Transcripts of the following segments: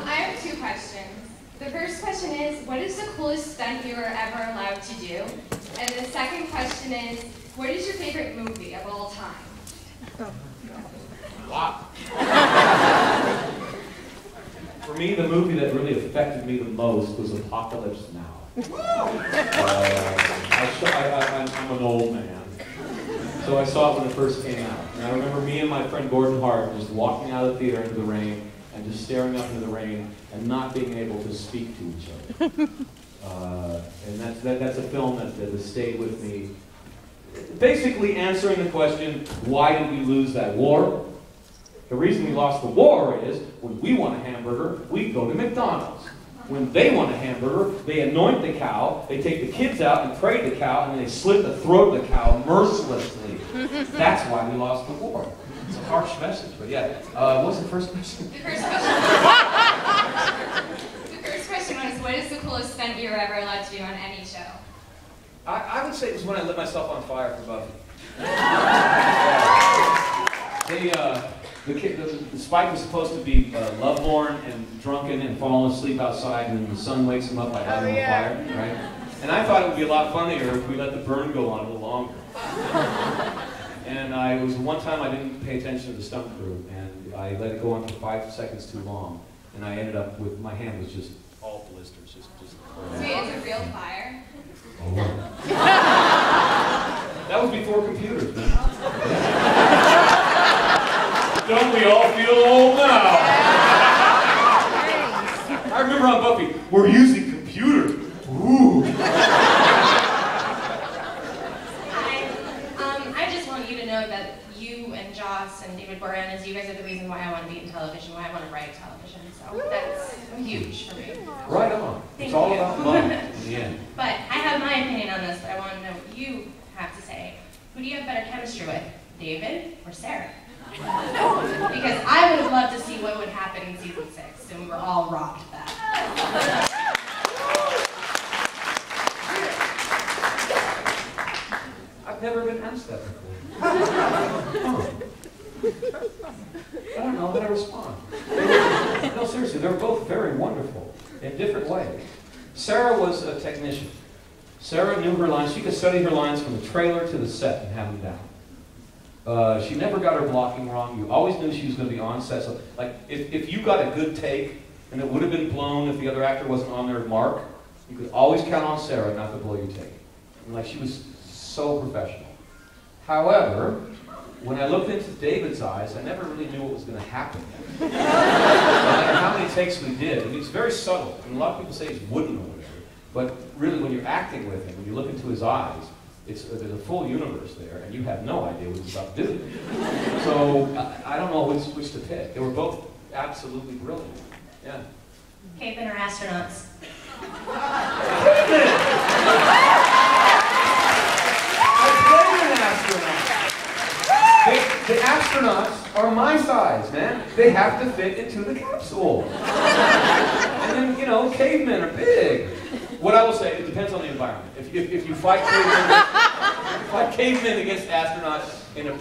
I have two questions. The first question is, what is the coolest stunt you were ever allowed to do? And the second question is, what is your favorite movie of all time? Wow. For me, the movie that really affected me the most was Apocalypse Now. I'm an old man, so I saw it when it first came out. And I remember me and my friend Gordon Hart just walking out of the theater into the rain and just staring up into the rain and not being able to speak to each other. And that's a film that has stayed with me. Basically answering the question, why did we lose that war? The reason we lost the war is, when we want a hamburger, we go to McDonald's. When they want a hamburger, they anoint the cow, they take the kids out and pray to the cow, and then they slit the throat of the cow mercilessly. That's why we lost the war. It's a harsh message, but yeah. What's the first question? The first question was, what is the coolest stunt you were ever allowed to do on any show? I would say it was when I lit myself on fire for Buffy. The Spike was supposed to be lovelorn and drunken and falling asleep outside, and then the sun wakes him up by lighting him on fire, right? And I thought it would be a lot funnier if we let the burn go on a little longer. And it was one time I didn't pay attention to the stunt crew, and I let it go on for 5 seconds too long, and I ended up with, my hand was just all blisters, just. Wait, it's a real fire? Oh. That was before computers, man. Don't we all feel old now? I remember on Buffy, we're using computers. Ooh. I just want you to know that you and Joss and David Boreanaz, you guys are the reason why I want to be in television, why I want to write television. So that's huge for me. Right on. It's all about love in the end. But I have my opinion on this, but I want to know what you have to say. Who do you have better chemistry with, David or Sarah? Because I would have loved to see what would happen in season 6, and we were all robbed of that. I've never been asked that before. I don't know how to respond. No, seriously, they're both very wonderful in different ways. Sarah was a technician. Sarah knew her lines. She could study her lines from the trailer to the set and have them down. She never got her blocking wrong. You always knew she was going to be on set. So, like, if you got a good take, and it would have been blown if the other actor wasn't on their mark, you could always count on Sarah not to blow your take. And, like, she was so professional. However, when I looked into David's eyes, I never really knew what was going to happen. No matter how many takes we did, and it's very subtle. And a lot of people say he's wooden or whatever. But really, when you're acting with him, when you look into his eyes, there's a full universe there, and you have no idea what he's about to do. So I don't know which to pick. They were both absolutely brilliant. Yeah. Cavemen or astronauts? The astronauts are my size, man. They have to fit into the capsule. And then, you know, cavemen are big. What I will say, it depends on the environment. If you fight cavemen against astronauts in a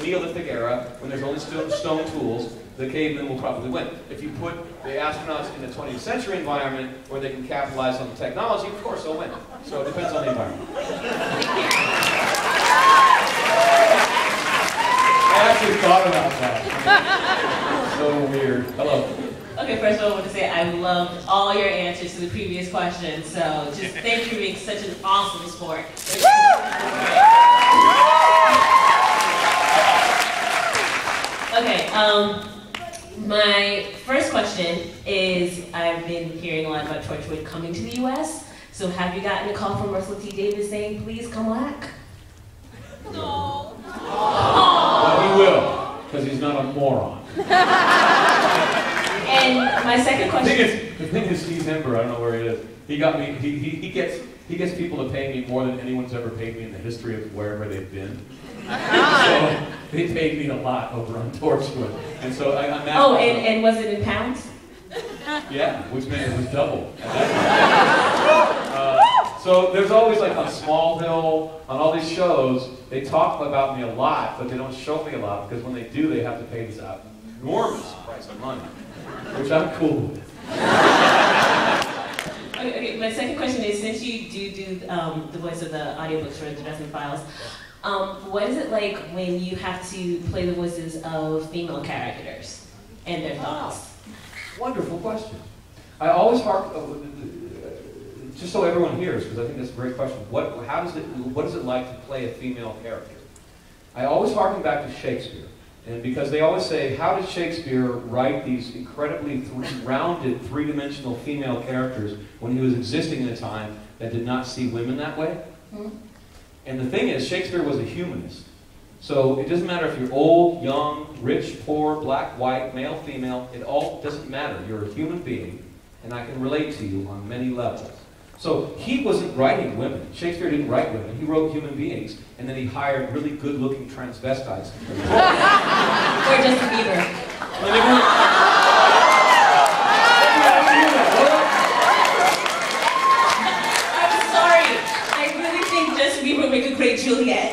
Neolithic era, when there's only stone tools, the cavemen will probably win. If you put the astronauts in a 20th century environment where they can capitalize on the technology, of course they'll win. So it depends on the environment. I actually thought about that. So weird. Hello. Okay, first of all, I want to say I loved all your answers to the previous questions, so just thank you for being such an awesome sport. Okay, my first question is, I've been hearing a lot about Torchwood coming to the U.S., so have you gotten a call from Russell T. Davies saying, please come back? No. Well, he will, because he's not a moron. And my second question. The thing is, Steve Hember, I don't know where he is. He got me. He gets people to pay me more than anyone's ever paid me in the history of wherever they've been. So they paid me a lot over on Torchwood, and so I'm. Oh, and was it in pounds? Yeah, which meant it was double. So there's always, like, on Smallville, on all these shows, they talk about me a lot, but they don't show me a lot, because when they do, they have to pay these enormous prices. quite some money, which I'm cool with. Okay, my second question is, since you do the voice of the audiobooks for the Dresden Files, what is it like when you have to play the voices of female characters and their thoughts? Wonderful question. I always just so everyone hears, because I think that's a great question. What is it like to play a female character? I always harken back to Shakespeare, and because they always say, how did Shakespeare write these incredibly rounded, three-dimensional female characters when he was existing in a time that did not see women that way? Mm-hmm. And the thing is, Shakespeare was a humanist. So it doesn't matter if you're old, young, rich, poor, black, white, male, female, it all doesn't matter. You're a human being, and I can relate to you on many levels. So he wasn't writing women. Shakespeare didn't write women. He wrote human beings, and then he hired really good-looking transvestites. Or Justin Bieber. I'm sorry. I really think Justin Bieber would make a great Juliet.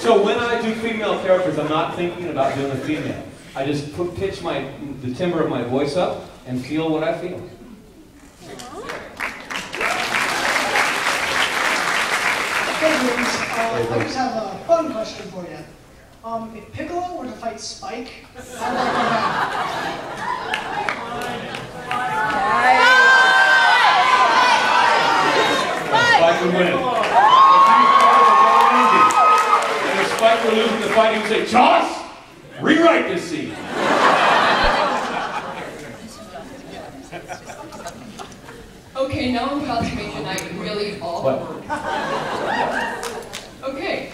So when I do female characters, I'm not thinking about doing a female. I just pitch the timbre of my voice up and feel what I feel. Hey, James. I just have a fun question for you. If Piccolo were to fight Spike, how would that go down? Spike would win. And if Spike were losing the fight, he would say, Joss, rewrite this scene. Okay, now I'm about to make the night really awkward. Okay,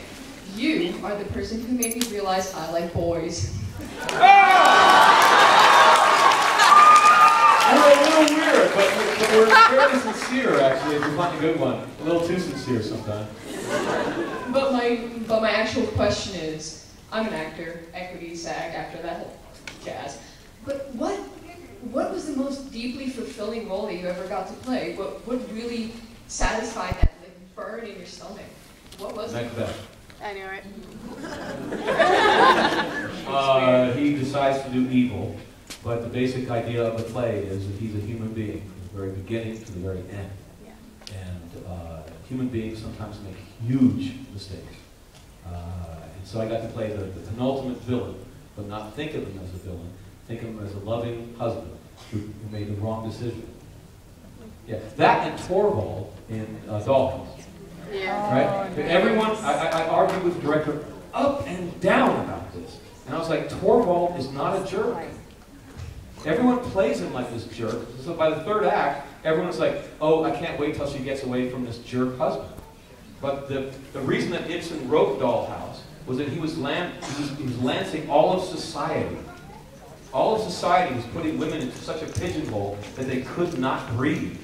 you are the person who made me realize I like boys. We're a little weird, but we're fairly sincere, actually, if you find a good one. A little too sincere sometimes. But my actual question is, I'm an actor, equity, SAG, after that whole jazz. But what was the most deeply fulfilling role that you ever got to play? What really satisfied that burn in your stomach? What was it? Macbeth. I know, right? He decides to do evil, but the basic idea of the play is that he's a human being from the very beginning to the very end. Yeah. And human beings sometimes make huge mistakes. And so I got to play the penultimate villain, but not think of him as a villain. Think of him as a loving husband who made the wrong decision. Yeah, that and Torvald in Dollhouse. Yeah. Right? But everyone, I argued with the director up and down about this. And I was like, Torvald is not a jerk. Everyone plays him like this jerk. So by the third act, everyone's like, oh, I can't wait till she gets away from this jerk husband. But the reason that Ibsen wrote Dollhouse was that he was lancing all of society. All of society was putting women into such a pigeonhole that they could not breathe.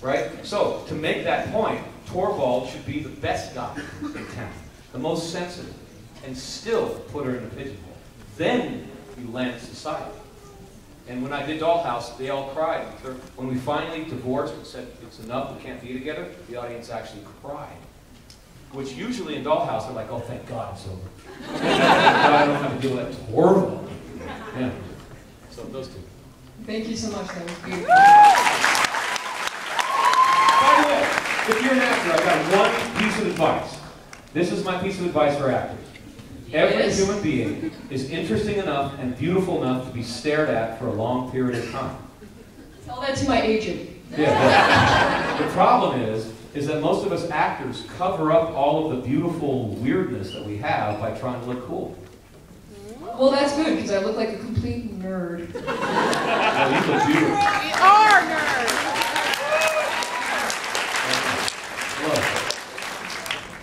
Right? So, to make that point, Torvald should be the best guy in town, the most sensitive, and still put her in a pigeonhole. Then we land society. And when I did Dollhouse, they all cried. When we finally divorced and said, it's enough, we can't be together, the audience actually cried. Which usually in Dollhouse, they're like, oh, thank God it's over. Thank God I don't have to deal with that Torvald. Yeah. So those two. Thank you so much, that was beautiful. By the way, if you're an actor, I've got one piece of advice. This is my piece of advice for actors. Every human being is interesting enough and beautiful enough to be stared at for a long period of time. Tell that to my agent. Yeah, the problem is that most of us actors cover up all of the beautiful weirdness that we have by trying to look cool. Well, that's good, because I look like a complete nerd. Oh, you look beautiful. We are nerds!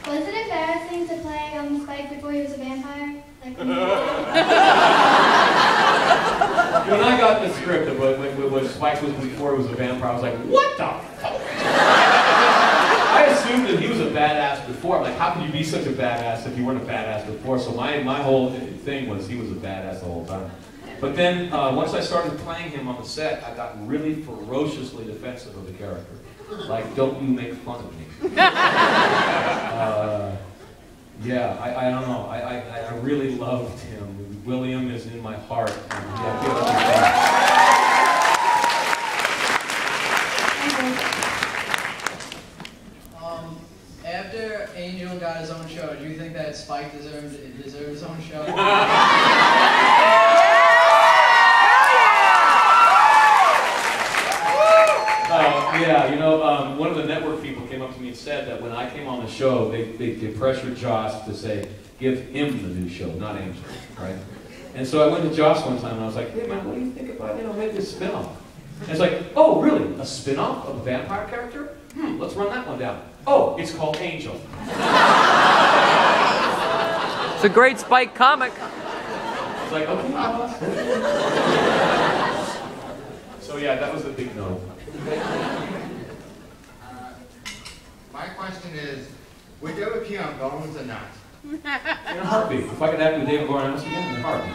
Was it embarrassing to play Spike before he was a vampire? Like when I got the script of what Spike was before he was a vampire, I was like, what the fuck? I assumed that he was a badass before. I'm like, how can you be such a badass if you weren't a badass before? So my whole thing was he was a badass the whole time. But then once I started playing him on the set, I got really ferociously defensive of the character. Like, don't you make fun of me. Yeah, I don't know. I really loved him William is in my heart. And, yeah, give it up for him. After Angel got his own show, do you think that Spike deserved his own show? Yeah, you know, one of the network people came up to me and said that when I came on the show, they pressured Joss to say, give him the new show, not Angel, right? And so I went to Joss one time and I was like, hey man, what do you think about, maybe a spin-off? And it's like, oh really, a spin-off of a vampire character? Let's run that one down. Oh, it's called Angel. It's a great Spike comic. It's like, okay, Joss. So yeah, that was a big no. My question is, would you ever pee on bones or not? In a heartbeat. If I could act with David Boreanaz again, in a heartbeat.